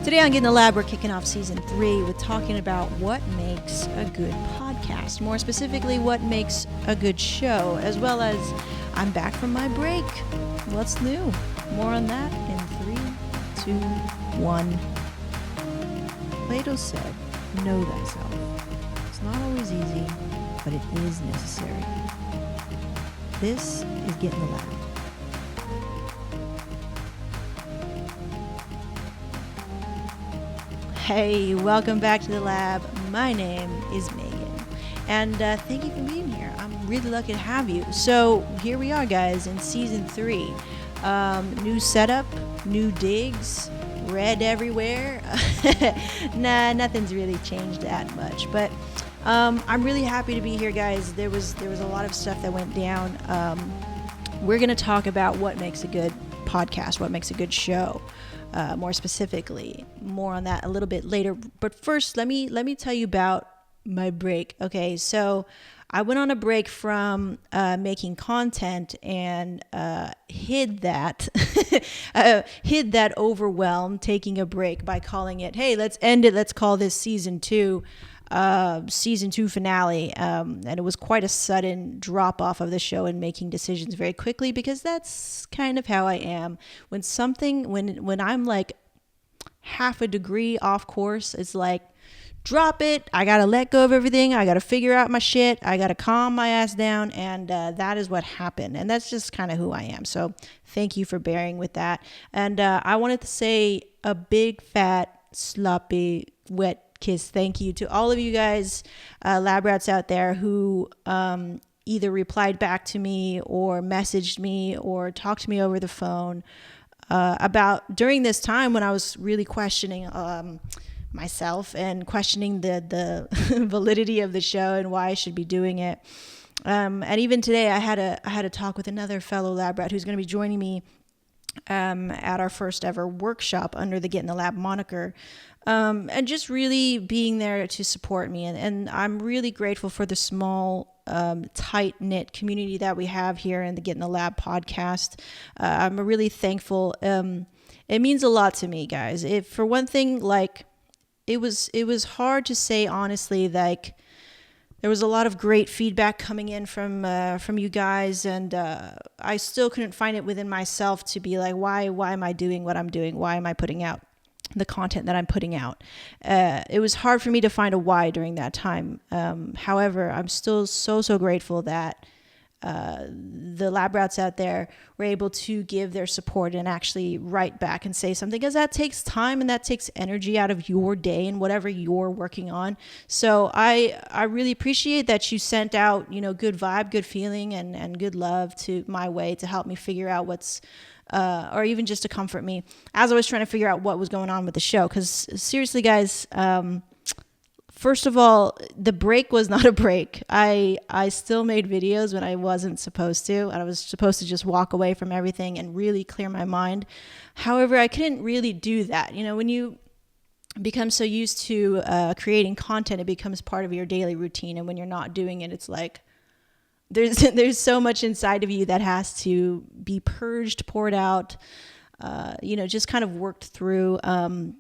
Today on Get in the Lab, we're kicking off season 3 with talking about what makes a good podcast. More specifically, what makes a good show, as well as I'm back from my break. What's new? More on that in 3, 2, 1. Plato said, know thyself. It's not always easy, but it is necessary. This is Get in the Lab. Hey, welcome back to the lab. My name is Megan, and thank you for being here. I'm really lucky to have you. So here we are, guys, in season 3. New setup, new digs, red everywhere. Nah, nothing's really changed that much, but I'm really happy to be here, guys. There was a lot of stuff that went down. We're gonna talk about what makes a good podcast, what makes a good show. More specifically, more on that a little bit later. But first, let me tell you about my break. Okay, so I went on a break from making content and hid that overwhelm, taking a break by calling it, hey, let's end it. Let's call this season 2 finale. And it was quite a sudden drop off of the show and making decisions very quickly, because that's kind of how I am. When I'm like half a degree off course, it's like, drop it. I got to let go of everything. I got to figure out my shit. I got to calm my ass down. And that is what happened. And that's just kind of who I am. So thank you for bearing with that. And I wanted to say a big, fat, sloppy, wet kiss thank you to all of you guys, lab rats out there who either replied back to me or messaged me or talked to me over the phone about during this time when I was really questioning myself and questioning the validity of the show and why I should be doing it. And even today I had a talk with another fellow lab rat who's going to be joining me at our first ever workshop under the Get in the Lab moniker, and just really being there to support me. And I'm really grateful for the small, tight-knit community that we have here in the Get in the Lab podcast. I'm really thankful. It means a lot to me, guys. For one thing, like, it was hard to say honestly, like, there was a lot of great feedback coming in from you guys, and I still couldn't find it within myself to be like, why am I doing what I'm doing? Why am I putting out the content that I'm putting out? It was hard for me to find a why during that time. However, I'm still so grateful that the lab rats out there were able to give their support and actually write back and say something, because that takes time and that takes energy out of your day and whatever you're working on. So I really appreciate that you sent out, good vibe, good feeling, and good love to my way to help me figure out what's or even just to comfort me as I was trying to figure out what was going on with the show. Because seriously, guys, first of all, the break was not a break. I still made videos when I wasn't supposed to. I was supposed to just walk away from everything and really clear my mind. However, I couldn't really do that. When you become so used to creating content, it becomes part of your daily routine. And when you're not doing it, it's like there's so much inside of you that has to be purged, poured out, just kind of worked through.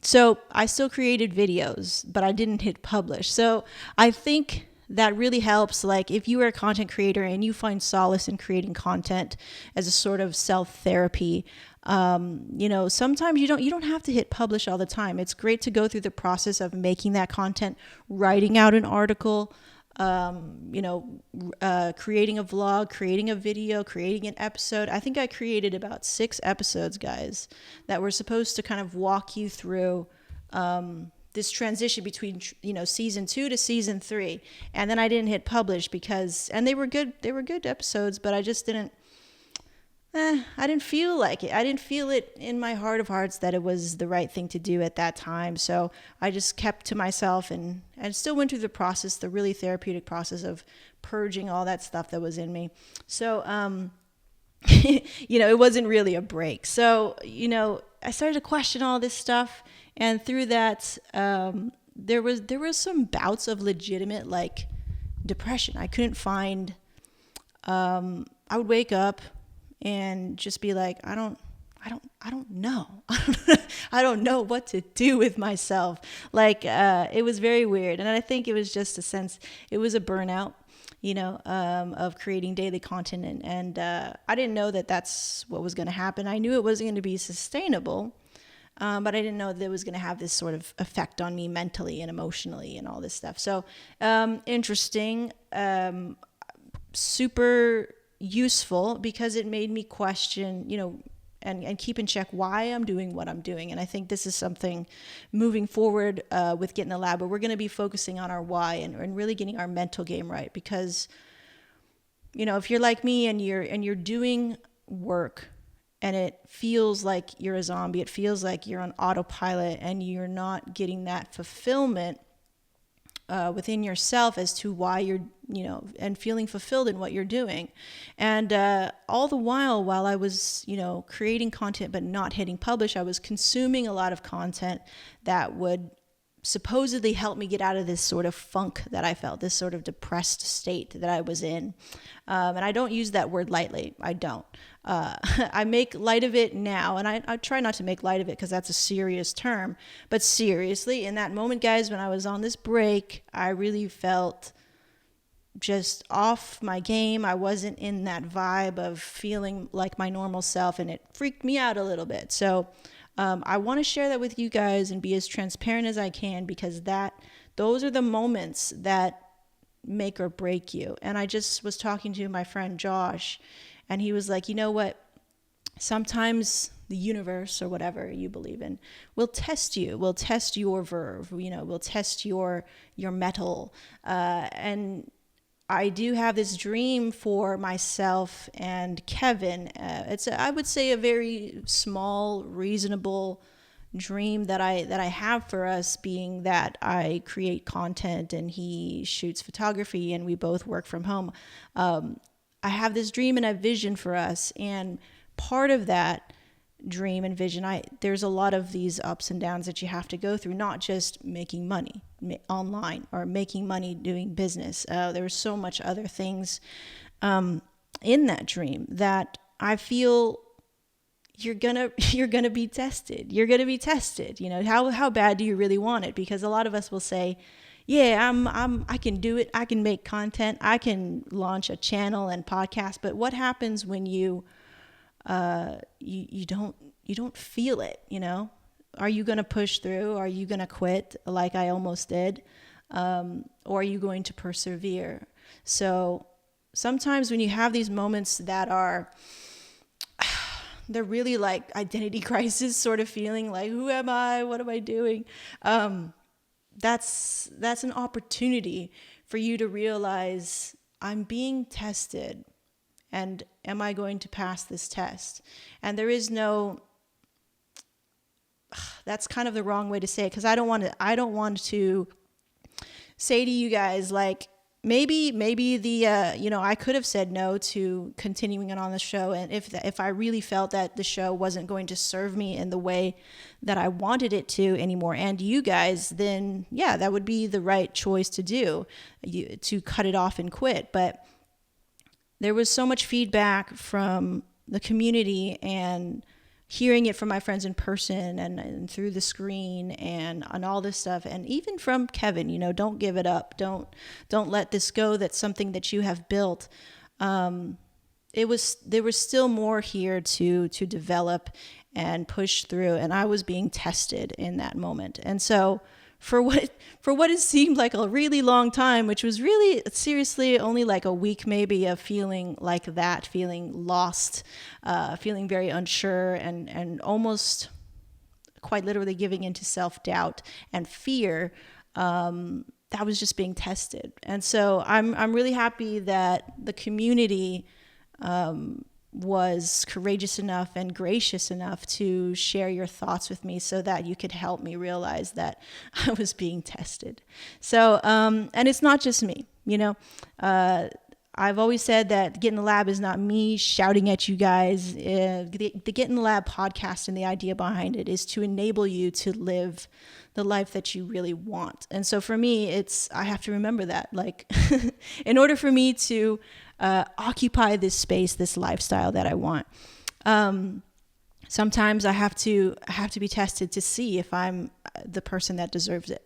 So I still created videos, but I didn't hit publish. So I think that really helps. Like, if you are a content creator and you find solace in creating content as a sort of self-therapy, sometimes you don't have to hit publish all the time. It's great to go through the process of making that content, writing out an article, creating a vlog, creating a video, creating an episode. I think I created about 6 episodes, guys, that were supposed to kind of walk you through this transition between, season 2 to season 3. And then I didn't hit publish and they were good episodes, but I just didn't feel like it. I didn't feel it in my heart of hearts that it was the right thing to do at that time. So I just kept to myself and still went through the process, the really therapeutic process of purging all that stuff that was in me. So, it wasn't really a break. So, I started to question all this stuff. And through that, there was some bouts of legitimate, like, depression. I couldn't find, I would wake up and just be like, I don't I don't know. I don't know what to do with myself. Like, it was very weird. And I think it was just it was a burnout, of creating daily content. And I didn't know that that's what was going to happen. I knew it wasn't going to be sustainable, but I didn't know that it was going to have this sort of effect on me mentally and emotionally and all this stuff. So, interesting, super useful, because it made me question, and keep in check why I'm doing what I'm doing. And I think this is something moving forward with Get in the Lab, where we're going to be focusing on our why and really getting our mental game right. Because, if you're like me and you're doing work and it feels like you're a zombie, it feels like you're on autopilot and you're not getting that fulfillment within yourself as to why you're, and feeling fulfilled in what you're doing. And all the while I was, creating content but not hitting publish, I was consuming a lot of content that would supposedly help me get out of this sort of funk that I felt, this sort of depressed state that I was in. And I don't use that word lightly. I don't. I make light of it now, and I try not to make light of it because that's a serious term. But seriously, in that moment, guys, when I was on this break, I really felt just off my game. I wasn't in that vibe of feeling like my normal self, and it freaked me out a little bit. So I want to share that with you guys and be as transparent as I can, because those are the moments that make or break you. And I just was talking to my friend Josh, and he was like, you know what? Sometimes the universe, or whatever you believe in, will test you. Will test your verve. Will test your metal. And I do have this dream for myself and Kevin. I would say, a very small, reasonable dream that I have for us, being that I create content and he shoots photography and we both work from home. I have this dream and a vision for us, and part of that dream and vision, there's a lot of these ups and downs that you have to go through, not just making money online or making money doing business. There was so much other things in that dream that I feel you're gonna be tested. You're gonna be tested. How bad do you really want it? Because a lot of us will say, yeah, I can do it. I can make content. I can launch a channel and podcast. But what happens when you don't feel it? Are you going to push through? Are you going to quit like I almost did? Or are you going to persevere? So sometimes when you have these moments that they're really like identity crisis sort of feeling, like, who am I? What am I doing? That's an opportunity for you to realize, I'm being tested, and am I going to pass this test? And there is no, that's kind of the wrong way to say it, because I don't want to say to you guys, like, maybe the I could have said no to continuing on the show, and if I really felt that the show wasn't going to serve me in the way that I wanted it to anymore, and you guys, then yeah, that would be the right choice to do, to cut it off and quit. But there was so much feedback from the community, and hearing it from my friends in person and through the screen and on all this stuff, and even from Kevin, don't give it up. Don't let this go. That's something that you have built. There was still more here to develop and push through, and I was being tested in that moment. And so for what it seemed like a really long time, which was really seriously only like a week maybe of feeling like that, feeling lost, feeling very unsure, and almost quite literally giving into self-doubt and fear, that was just being tested. And so I'm really happy that the community was courageous enough and gracious enough to share your thoughts with me, so that you could help me realize that I was being tested. So, and it's not just me, I've always said that Get in the Lab is not me shouting at you guys. The Get in the Lab podcast, and the idea behind it is to enable you to live the life that you really want. And so for me, I have to remember that, like, in order for me to occupy this space, this lifestyle that I want. Sometimes I have to be tested to see if I'm the person that deserves it.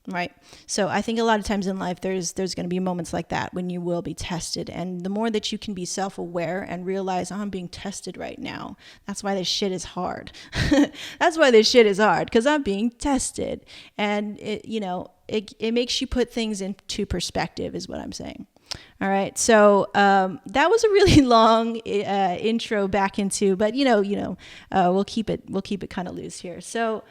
Right. So I think a lot of times in life, there's going to be moments like that when you will be tested. And the more that you can be self-aware and realize, oh, I'm being tested right now. That's why this shit is hard. That's why this shit is hard, because I'm being tested. And it makes you put things into perspective is what I'm saying. All right. So that was a really long intro back into, but we'll keep it kind of loose here. So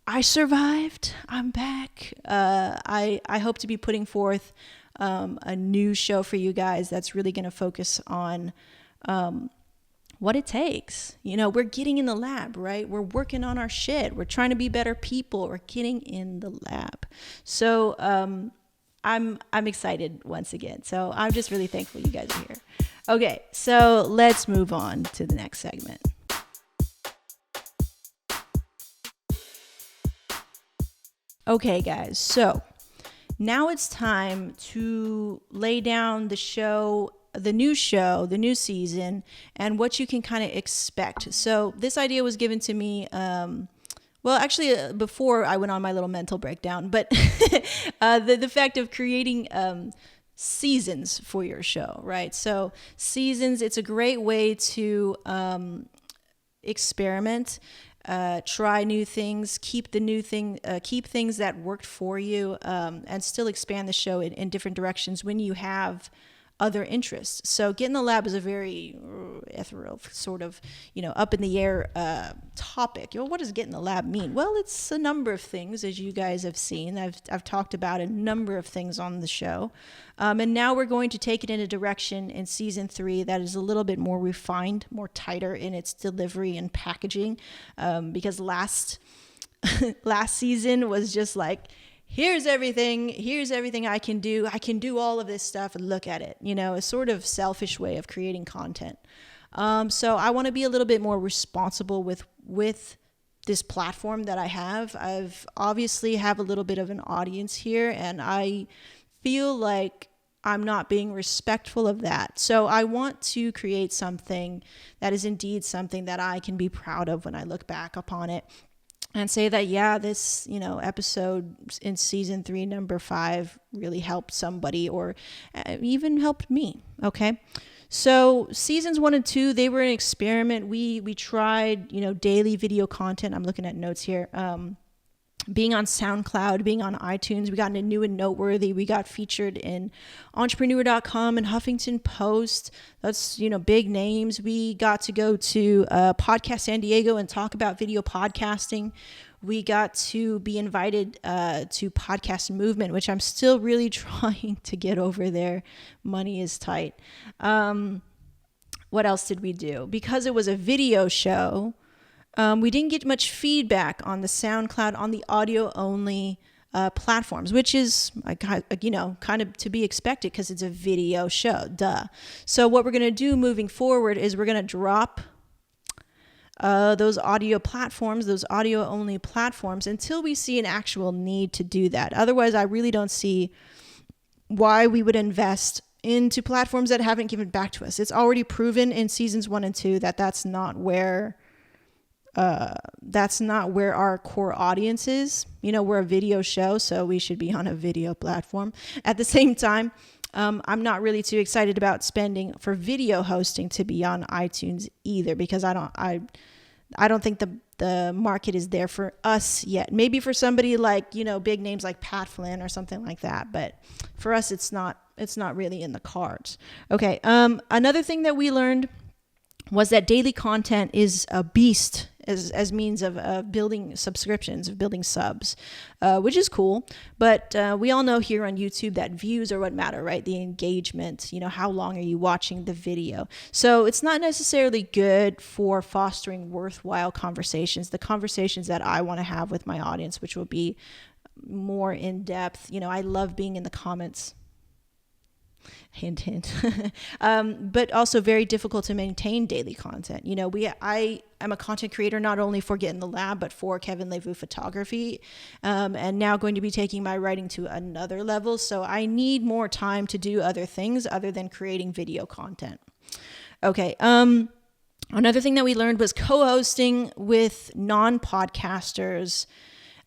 I survived. I'm back. I hope to be putting forth a new show for you guys that's really going to focus on what it takes. We're getting in the lab, right? We're working on our shit. We're trying to be better people. We're getting in the lab. So I'm excited once again. So I'm just really thankful you guys are here. Okay, so let's move on to the next segment. Okay, guys, so now it's time to lay down the new season, and what you can kind of expect. So this idea was given to me, before I went on my little mental breakdown, but the fact of creating seasons for your show, right? So seasons, it's a great way to experiment. Try new things, keep things that worked for you, and still expand the show in different directions when you have other interests. So Get in the Lab is a very ethereal sort of, up in the air topic. What does Get in the Lab mean? Well, it's a number of things, as you guys have seen. I've talked about a number of things on the show. And now we're going to take it in a direction in season 3 that is a little bit more refined, more tighter in its delivery and packaging. Because last season was just like, here's everything I can do all of this stuff, and look at it, a sort of selfish way of creating content. So I want to be a little bit more responsible with this platform that I have. I've obviously have a little bit of an audience here, and I feel like I'm not being respectful of that. So I want to create something that is indeed something that I can be proud of when I look back upon it. And say that, yeah, this, episode in season 3, number 5, really helped somebody, or even helped me. Okay. So seasons 1 and 2, they were an experiment. We tried, daily video content. I'm looking at notes here. Being on SoundCloud, being on iTunes, we got into New and Noteworthy. We got featured in Entrepreneur.com and Huffington Post. That's, big names. We got to go to Podcast San Diego and talk about video podcasting. We got to be invited to Podcast Movement, which I'm still really trying to get over there. Money is tight. What else did we do? Because it was a video show, we didn't get much feedback on the SoundCloud, on the audio only platforms, which is, kind of to be expected because it's a video show, duh. So what we're going to do moving forward is we're going to drop those audio platforms, those audio only platforms, until we see an actual need to do that. Otherwise, I really don't see why we would invest into platforms that haven't given back to us. It's already proven in seasons 1 and 2 that that's not where our core audience is. We're a video show, so we should be on a video platform. At the same time, I'm not really too excited about spending for video hosting to be on iTunes either, because I don't think the market is there for us yet. Maybe for somebody like, big names like Pat Flynn or something like that, but for us, it's not really in the cards. Okay. Another thing that we learned was that daily content is a beast as means of building subscriptions, of building subs, which is cool. But we all know here on YouTube that views are what matter, right? The engagement, how long are you watching the video? So it's not necessarily good for fostering worthwhile conversations, the conversations that I want to have with my audience, which will be more in depth. I love being in the comments. Hint, hint. But also very difficult to maintain daily content. I am a content creator not only for Get in the Lab, but for Kevin Levu Photography, and now going to be taking my writing to another level. So I need more time to do other things other than creating video content. Okay. Another thing that we learned was co-hosting with non-podcasters.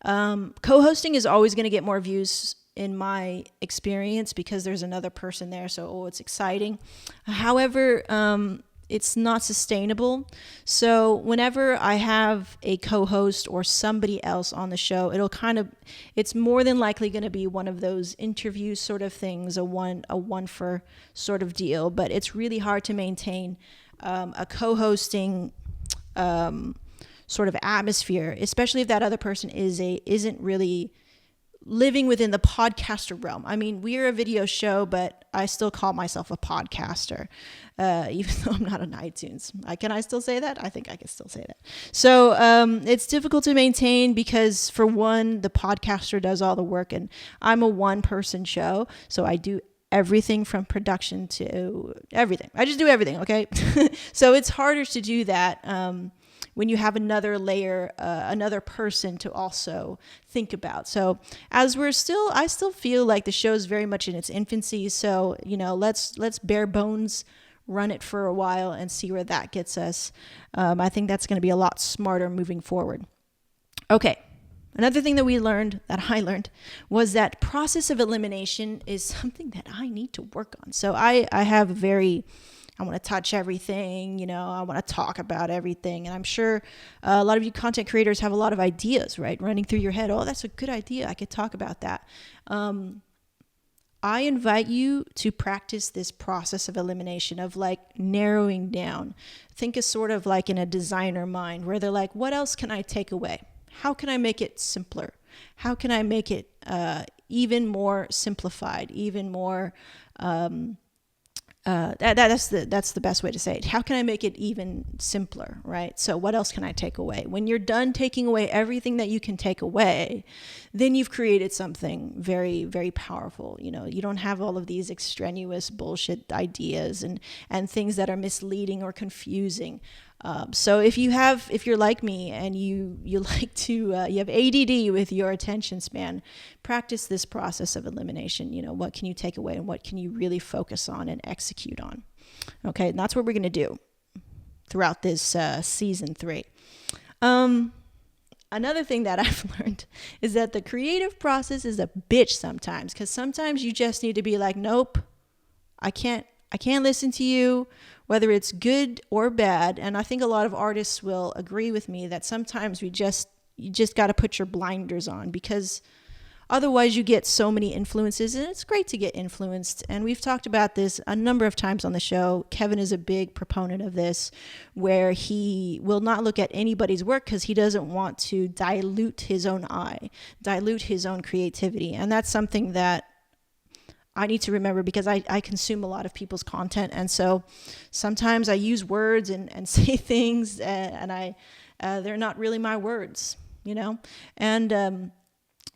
Co-hosting is always going to get more views in my experience because there's another person there. So, it's exciting. However, it's not sustainable. So whenever I have a co-host or somebody else on the show, it's more than likely going to be one of those interview sort of things, a one for sort of deal. But it's really hard to maintain a co-hosting sort of atmosphere, especially if that other person isn't really living within the podcaster realm. I mean, we're a video show, but I still call myself a podcaster, even though I'm not on iTunes. Can I still say that? I think I can still say that. So it's difficult to maintain because, for one, the podcaster does all the work, and I'm a one-person show, so I do everything from production to everything. I just do everything, okay? So it's harder to do that when you have another layer, another person to also think about. So I still feel like the show is very much in its infancy. So, let's bare bones run it for a while and see where that gets us. I think that's going to be a lot smarter moving forward. Okay. Another thing that I learned, was that process of elimination is something that I need to work on. So I have I want to touch everything, I want to talk about everything. And I'm sure a lot of you content creators have a lot of ideas, right? Running through your head. Oh, that's a good idea. I could talk about that. I invite you to practice this process of elimination, of narrowing down. Think of sort of like in a designer mind where they're like, what else can I take away? How can I make it simpler? How can I make it even more simplified, even more that's the best way to say it. How can I make it even simpler, right? So what else can I take away? When you're done taking away everything that you can take away, then you've created something very, very powerful. You don't have all of these extraneous bullshit ideas and things that are misleading or confusing. So if you're like me and you like to, you have ADD with your attention span, practice this process of elimination. What can you take away and what can you really focus on and execute on? Okay. And that's what we're going to do throughout this season 3. Another thing that I've learned is that the creative process is a bitch sometimes, because sometimes you just need to be like, nope, I can't listen to you, whether it's good or bad. And I think a lot of artists will agree with me that sometimes you just got to put your blinders on, because otherwise you get so many influences, and it's great to get influenced. And we've talked about this a number of times on the show. Kevin is a big proponent of this, where he will not look at anybody's work because he doesn't want to dilute his own creativity. And that's something that I need to remember, because I consume a lot of people's content. And so sometimes I use words and say things and they're not really my words, and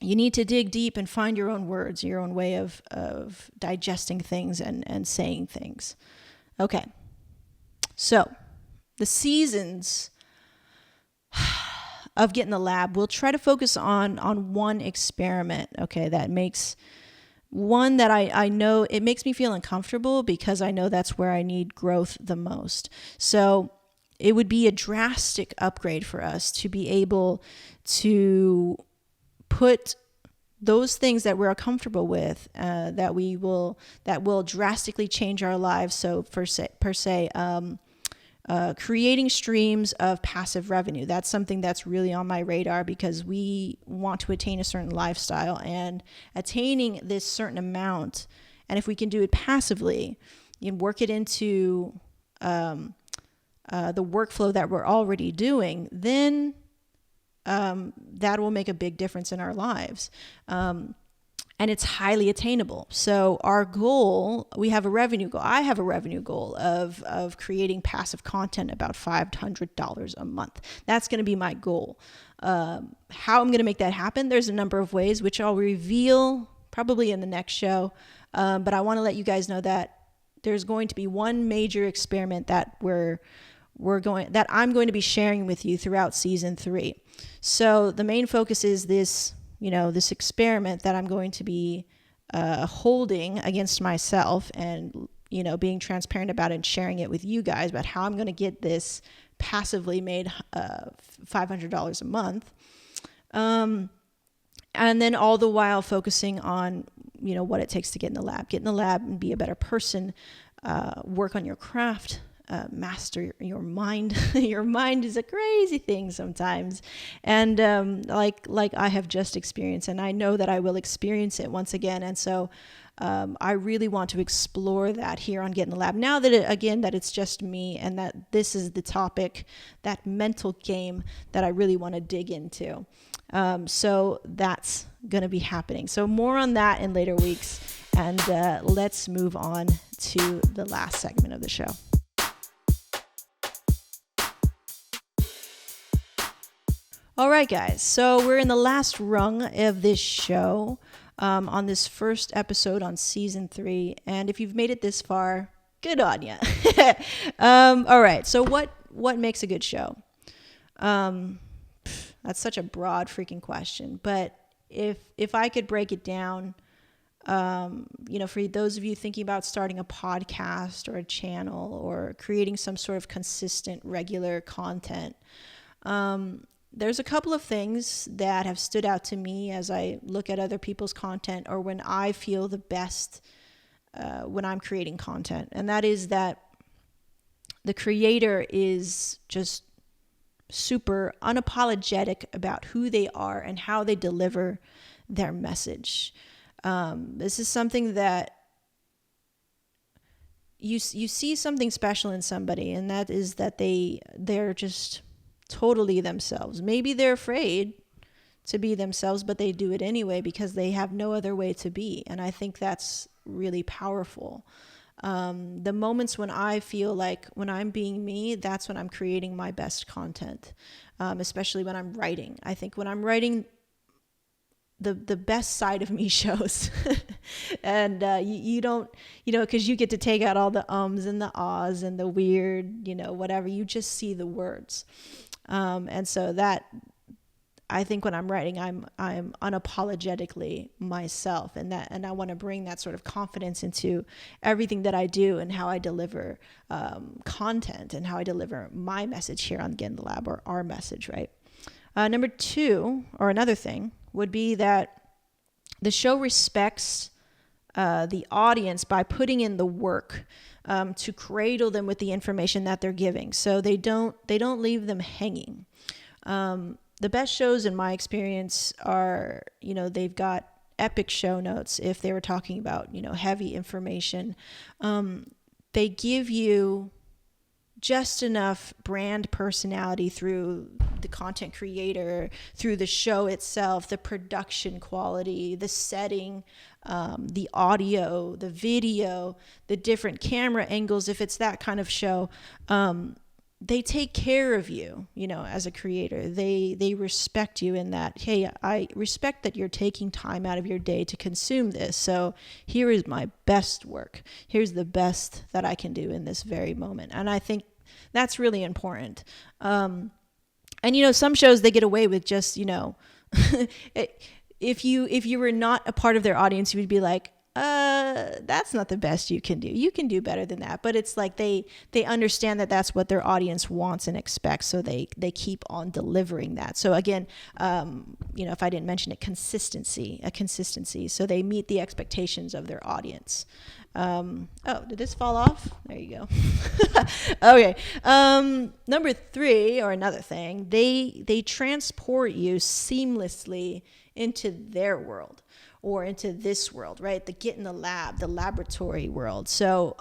you need to dig deep and find your own words, your own way of digesting things and saying things. Okay. So the seasons of Get in the Lab, we'll try to focus on one experiment, okay, that makes one that I know it makes me feel uncomfortable, because I know that's where I need growth the most. So it would be a drastic upgrade for us to be able to put those things that we're comfortable with, that will drastically change our lives. So per se, creating streams of passive revenue. That's something that's really on my radar, because we want to attain a certain lifestyle, and attaining this certain amount, and if we can do it passively, you can work it into the workflow that we're already doing, then that will make a big difference in our lives. And it's highly attainable. So our goal, we have a revenue goal. I have a revenue goal of creating passive content about $500 a month. That's going to be my goal. How I'm going to make that happen, there's a number of ways, which I'll reveal probably in the next show. But I want to let you guys know that there's going to be one major experiment that I'm going to be sharing with you throughout season 3. So the main focus is this experiment that I'm going to be holding against myself and being transparent about it and sharing it with you guys about how I'm going to get this passively made $500 a month. And then all the while focusing on, what it takes to get in the lab and be a better person, work on your craft, master your mind. Your mind is a crazy thing sometimes. And like I have just experienced, and I know that I will experience it once again. And so I really want to explore that here on Get in the Lab. Now that it's just me and that this is the topic, that mental game that I really want to dig into. So that's going to be happening. So more on that in later weeks. And let's move on to the last segment of the show. All right, guys. So we're in the last rung of this show. On this first episode on season 3. And if you've made it this far, good on ya. All right. So what makes a good show? That's such a broad freaking question. But if I could break it down, for those of you thinking about starting a podcast or a channel or creating some sort of consistent, regular content, there's a couple of things that have stood out to me as I look at other people's content or when I feel the best when I'm creating content. And that is that the creator is just super unapologetic about who they are and how they deliver their message. This is something that you see something special in somebody, and that is that they're just totally themselves. Maybe they're afraid to be themselves, but they do it anyway because they have no other way to be. And I think that's really powerful. The moments when I feel like when I'm being me, that's when I'm creating my best content, especially when I'm writing. I think when I'm writing, the best side of me shows. And you don't, because you get to take out all the ums and the ahs and the weird, whatever. You just see the words. And so that, I think when I'm writing, I'm unapologetically myself, and I want to bring that sort of confidence into everything that I do and how I deliver content and how I deliver my message here on Get in the Lab, or our message, right? Number 2, or another thing, would be that the show respects the audience by putting in the work to cradle them with the information that they're giving. So they don't leave them hanging. The best shows in my experience are, they've got epic show notes. If they were talking about, heavy information, they give you just enough brand personality through the content creator, through the show itself, the production quality, the setting, the audio, the video, the different camera angles. If it's that kind of show, they take care of you, as a creator. They respect you in that, hey, I respect that you're taking time out of your day to consume this. So here is my best work. Here's the best that I can do in this very moment. And I think that's really important. And, some shows, they get away with just, if you were not a part of their audience, you would be like, that's not the best you can do. You can do better than that. But it's like they understand that that's what their audience wants and expects. So they keep on delivering that. So again, if I didn't mention it, a consistency. So they meet the expectations of their audience. Did this fall off? There you go. Okay. Number 3, or another thing, they transport you seamlessly into their world, or into this world, right? The Get in the Lab, the laboratory world. So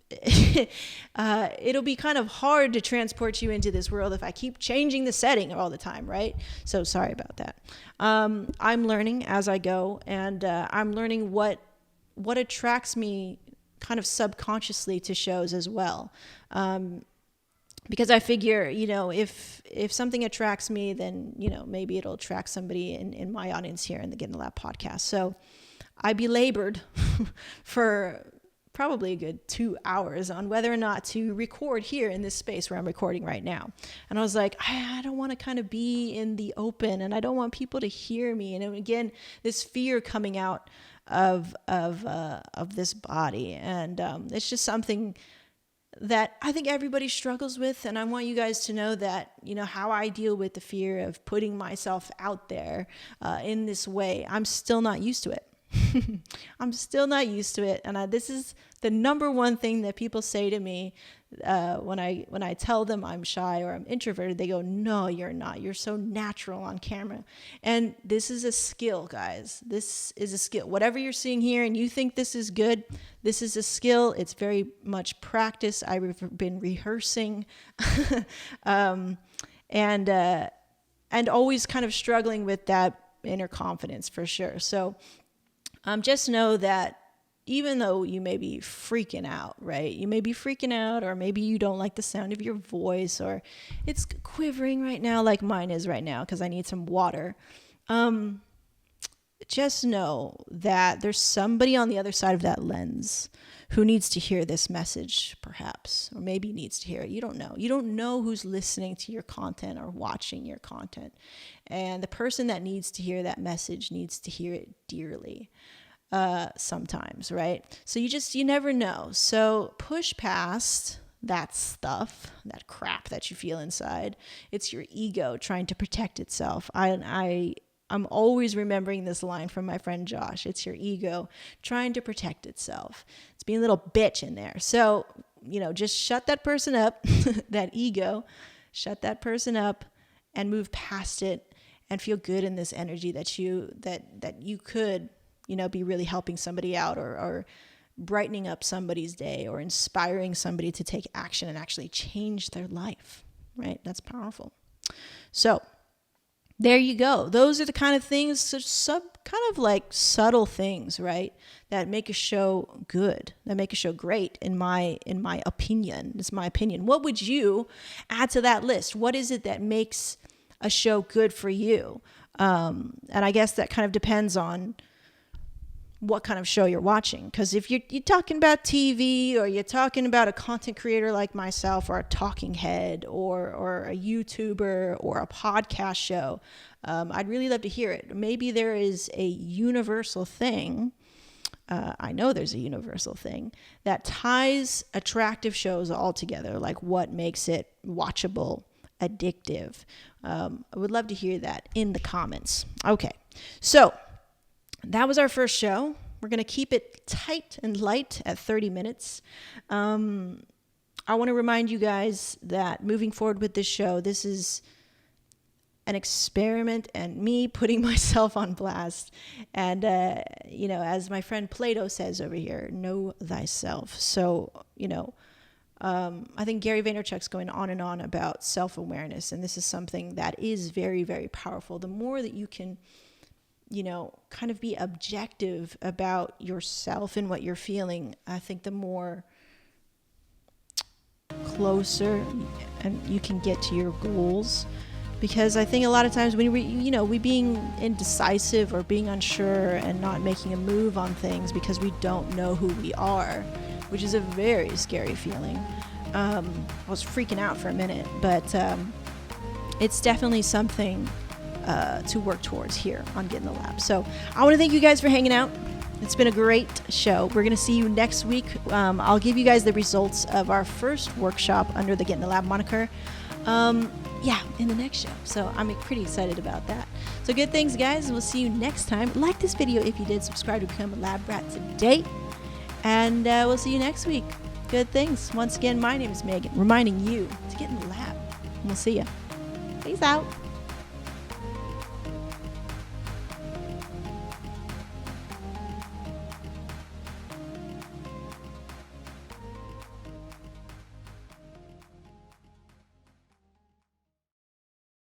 it'll be kind of hard to transport you into this world if I keep changing the setting all the time, right? So sorry about that. I'm learning as I go, and I'm learning what attracts me kind of subconsciously to shows as well. Because I figure, if something attracts me, then, maybe it'll attract somebody in my audience here in the Get in the Lab podcast. So I belabored for probably a good 2 hours on whether or not to record here in this space where I'm recording right now. And I was like, I don't want to kind of be in the open, and I don't want people to hear me. And again, this fear coming out of this body. And it's just something that I think everybody struggles with. And I want you guys to know that, how I deal with the fear of putting myself out there in this way. I'm still not used to it. I'm still not used to it. And this is the number one thing that people say to me when I tell them I'm shy or I'm introverted. They go, "No, you're not. You're so natural on camera." And this is a skill, guys. This is a skill. Whatever you're seeing here and you think this is good, this is a skill. It's very much practice. I've been rehearsing and always kind of struggling with that inner confidence for sure. So just know that even though you may be freaking out, right? You may be freaking out, or maybe you don't like the sound of your voice, or it's quivering right now like mine is right now because I need some water. Just know that there's somebody on the other side of that lens who needs to hear this message, perhaps, or maybe needs to hear it. You don't know. You don't know who's listening to your content or watching your content. And the person that needs to hear that message needs to hear it dearly sometimes, right? So you never know. So push past that stuff, that crap that you feel inside. It's your ego trying to protect itself. I'm always remembering this line from my friend Josh. It's your ego trying to protect itself. It's being a little bitch in there. So, just shut that person up, that ego, shut that person up and move past it and feel good in this energy that you could, be really helping somebody out or brightening up somebody's day or inspiring somebody to take action and actually change their life, right? That's powerful. So, there you go. Those are the kind of things, kind of like subtle things, right? That make a show good, that make a show great, in my opinion. It's my opinion. What would you add to that list? What is it that makes a show good for you? And I guess that kind of depends on what kind of show you're watching. Because if you're talking about TV, or you're talking about a content creator like myself, or a talking head, or a YouTuber, or a podcast show, I'd really love to hear it. Maybe there is a universal thing. I know there's a universal thing that ties attractive shows all together. Like what makes it watchable, addictive. I would love to hear that in the comments. Okay, so that was our first show. We're going to keep it tight and light at 30 minutes. I want to remind you guys that moving forward with this show, this is an experiment and me putting myself on blast. And, as my friend Plato says over here, know thyself. So, I think Gary Vaynerchuk's going on and on about self-awareness. And this is something that is very, very powerful. The more that you can kind of be objective about yourself and what you're feeling, I think the more closer and you can get to your goals. Because I think a lot of times when we being indecisive or being unsure and not making a move on things because we don't know who we are, which is a very scary feeling. I was freaking out for a minute, but it's definitely something to work towards here on Get in the Lab. So I want to thank you guys for hanging out. It's been a great show. We're going to see you next week. I'll give you guys the results of our first workshop under the Get in the Lab moniker. In the next show. So I'm pretty excited about that. So good things, guys. We'll see you next time. Like this video if you did. Subscribe to become a lab rat today. And we'll see you next week. Good things. Once again, my name is Megan, reminding you to get in the lab. And we'll see you. Peace out.